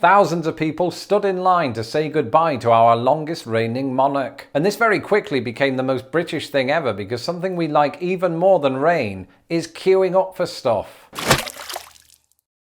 Thousands of people stood in line to say goodbye to our longest reigning monarch. And this very quickly became the most British thing ever, because something we like even more than rain is queuing up for stuff.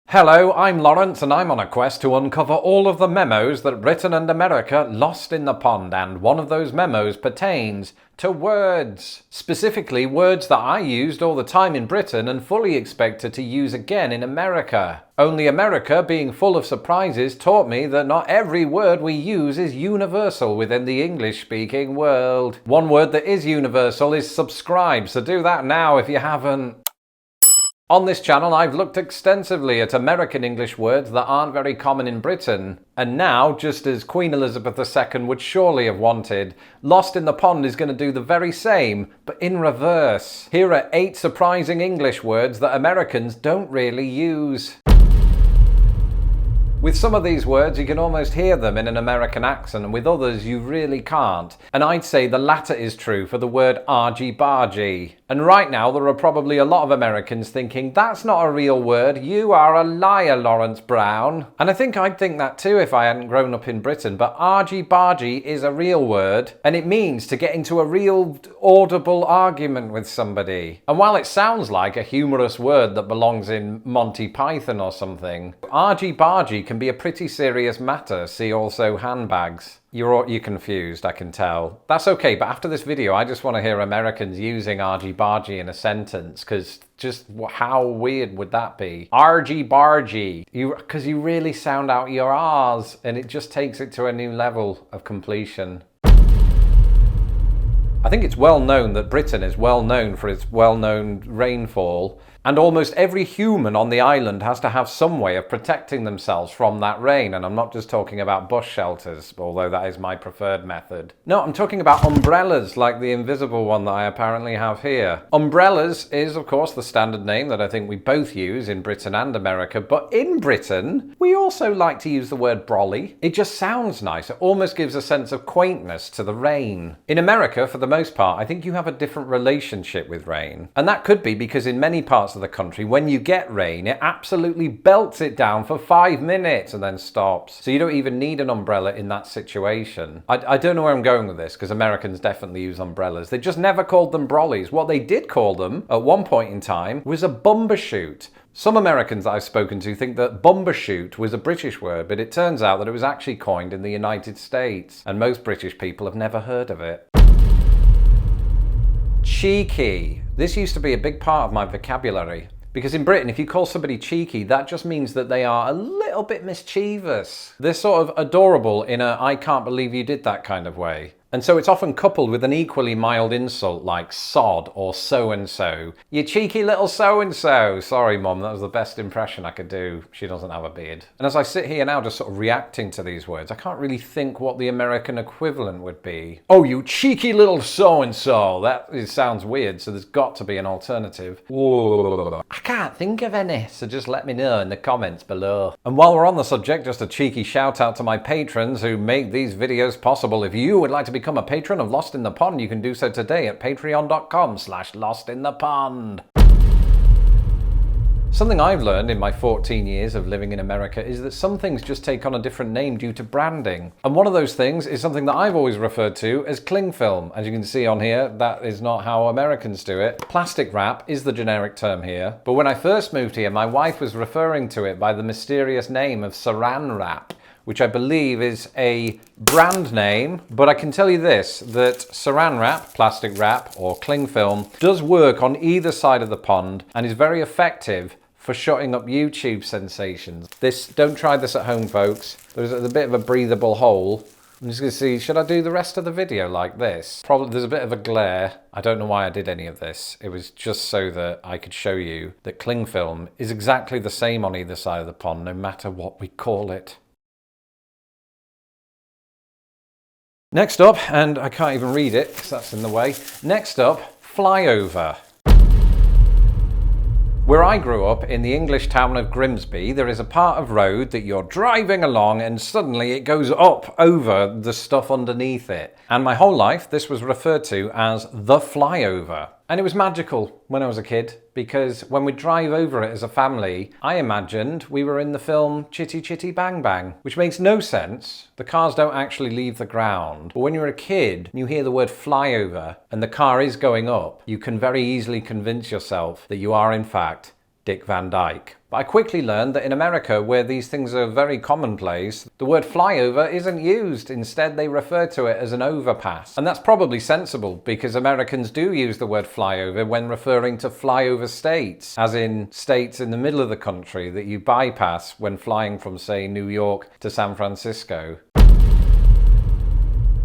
Hello, I'm Lawrence and I'm on a quest to uncover all of the memos that Britain and America lost in the pond, and one of those memos pertains to words. Specifically, words that I used all the time in Britain and fully expected to use again in America. Only America, being full of surprises, taught me that not every word we use is universal within the English-speaking world. One word that is universal is subscribe, so do that now if you haven't. On this channel, I've looked extensively at American English words that aren't very common in Britain. And now, just as Queen Elizabeth II would surely have wanted, Lost in the Pond is going to do the very same, but in reverse. Here are 8 surprising English words that Americans don't really use. With some of these words, you can almost hear them in an American accent, and with others, you really can't. And I'd say the latter is true for the word Argy-Bargy. And right now, there are probably a lot of Americans thinking, that's not a real word, you are a liar, Lawrence Brown. And I think I'd think that too if I hadn't grown up in Britain, but Argy-Bargy is a real word, and it means to get into a real audible argument with somebody. And while it sounds like a humorous word that belongs in Monty Python or something, Argy-Bargy can be a pretty serious matter. See also handbags. You're confused, I can tell. That's okay, but after this video, I just want to hear Americans using Argy-Bargy in a sentence, because just how weird would that be? Argy-Bargy. Because you really sound out your R's, and it just takes it to a new level of completion. I think it's well known that Britain is well known for its well-known rainfall, and almost every human on the island has to have some way of protecting themselves from that rain. And I'm not just talking about bus shelters, although that is my preferred method. No, I'm talking about umbrellas, like the invisible one that I apparently have here. Umbrellas is, of course, the standard name that I think we both use in Britain and America, but in Britain, we also like to use the word brolly. It just sounds nice. It almost gives a sense of quaintness to the rain. In America, for the most part, I think you have a different relationship with rain. And that could be because in many parts of the country, when you get rain, it absolutely belts it down for 5 minutes and then stops. So you don't even need an umbrella in that situation. I don't know where I'm going with this, because Americans definitely use umbrellas. They just never called them brollies. What they did call them at one point in time was a bumbershoot. Some Americans that I've spoken to think that bumbershoot was a British word, but it turns out that it was actually coined in the United States, and most British people have never heard of it. Cheeky. This used to be a big part of my vocabulary. Because in Britain, if you call somebody cheeky, that just means that they are a little bit mischievous. They're sort of adorable in a I can't believe you did that kind of way. And so it's often coupled with an equally mild insult like sod or so-and-so. You cheeky little so-and-so. Sorry, Mum, that was the best impression I could do. She doesn't have a beard. And as I sit here now just sort of reacting to these words, I can't really think what the American equivalent would be. Oh, you cheeky little so-and-so. That sounds weird, so there's got to be an alternative. I can't think of any, so just let me know in the comments below. And while we're on the subject, just a cheeky shout out to my patrons who make these videos possible. If you would like to become a patron of Lost in the Pond, you can do so today at patreon.com/lostinthepond. Something I've learned in my 14 years of living in America is that some things just take on a different name due to branding. And one of those things is something that I've always referred to as cling film. As you can see on here, that is not how Americans do it. Plastic wrap is the generic term here. But when I first moved here, my wife was referring to it by the mysterious name of saran wrap, which I believe is a brand name, but I can tell you this, that saran wrap, plastic wrap, or cling film does work on either side of the pond and is very effective for shutting up YouTube sensations. Don't try this at home, folks. There's a bit of a breathable hole. I'm just gonna see, should I do the rest of the video like this? Probably there's a bit of a glare. I don't know why I did any of this. It was just so that I could show you that cling film is exactly the same on either side of the pond, no matter what we call it. Next up, and I can't even read it because that's in the way. Next up, flyover. Where I grew up, in the English town of Grimsby, there is a part of road that you're driving along and suddenly it goes up over the stuff underneath it. And my whole life, this was referred to as the flyover. And it was magical when I was a kid, because when we drive over it as a family, I imagined we were in the film Chitty Chitty Bang Bang, which makes no sense. The cars don't actually leave the ground. But when you're a kid and you hear the word flyover and the car is going up, you can very easily convince yourself that you are in fact Dick Van Dyke. But I quickly learned that in America, where these things are very commonplace, the word flyover isn't used. Instead, they refer to it as an overpass. And that's probably sensible, because Americans do use the word flyover when referring to flyover states, as in states in the middle of the country that you bypass when flying from, say, New York to San Francisco.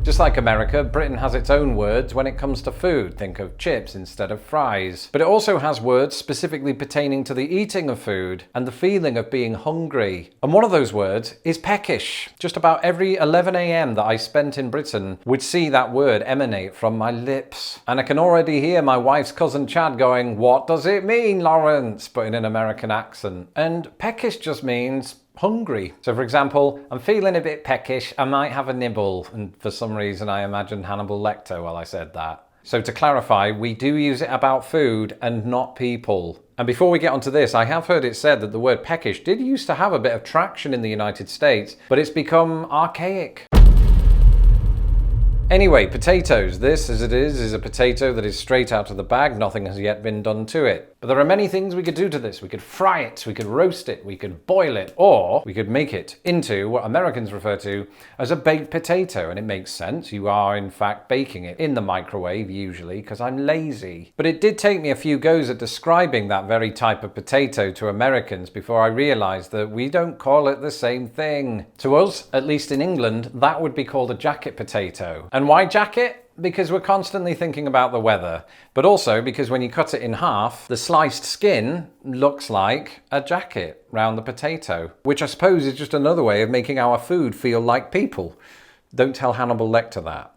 Just like America, Britain has its own words when it comes to food. Think of chips instead of fries. But it also has words specifically pertaining to the eating of food and the feeling of being hungry. And one of those words is peckish. Just about every 11 a.m. that I spent in Britain would see that word emanate from my lips. And I can already hear my wife's cousin Chad going, "What does it mean, Lawrence?" but in an American accent. And peckish just means hungry. So for example, I'm feeling a bit peckish, I might have a nibble, and for some reason I imagined Hannibal Lecter while I said that. So to clarify, we do use it about food and not people. And before we get onto this, I have heard it said that the word peckish did used to have a bit of traction in the United States, but it's become archaic. Anyway, potatoes. This, as it is a potato that is straight out of the bag. Nothing has yet been done to it. But there are many things we could do to this. We could fry it, we could roast it, we could boil it, or we could make it into what Americans refer to as a baked potato. And it makes sense. You are, in fact, baking it in the microwave, usually, because I'm lazy. But it did take me a few goes at describing that very type of potato to Americans before I realised that we don't call it the same thing. To us, at least in England, that would be called a jacket potato. And why jacket? Because we're constantly thinking about the weather, but also because when you cut it in half, the sliced skin looks like a jacket round the potato, which I suppose is just another way of making our food feel like people. Don't tell Hannibal Lecter that.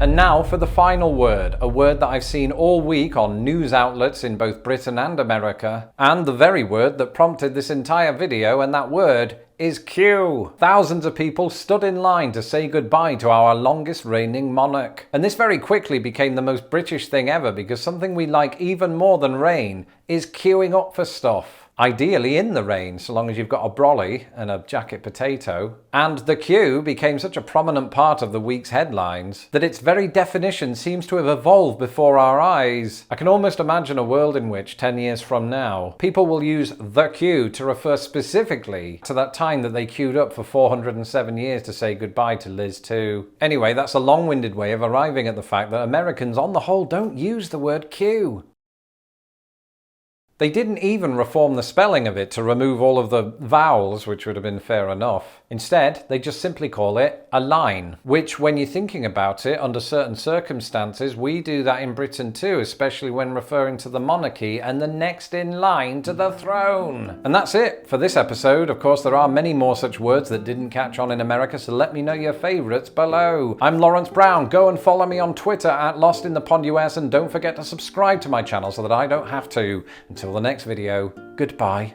And now for the final word, a word that I've seen all week on news outlets in both Britain and America, and the very word that prompted this entire video, and that word is queue. Thousands of people stood in line to say goodbye to our longest reigning monarch. And this very quickly became the most British thing ever, because something we like even more than rain is queuing up for stuff. Ideally in the rain, so long as you've got a brolly and a jacket potato. And the queue became such a prominent part of the week's headlines that its very definition seems to have evolved before our eyes. I can almost imagine a world in which 10 years from now, people will use the queue to refer specifically to that time that they queued up for 407 years to say goodbye to Liz 2. Anyway, that's a long-winded way of arriving at the fact that Americans on the whole don't use the word queue. They didn't even reform the spelling of it to remove all of the vowels, which would have been fair enough. Instead, they just simply call it a line, which when you're thinking about it, under certain circumstances, we do that in Britain too, especially when referring to the monarchy and the next in line to the throne. And that's it for this episode. Of course, there are many more such words that didn't catch on in America, so let me know your favourites below. I'm Lawrence Brown. Go and follow me on Twitter at LostInThePondUS, and don't forget to subscribe to my channel so that I don't have to. Until the next video, goodbye.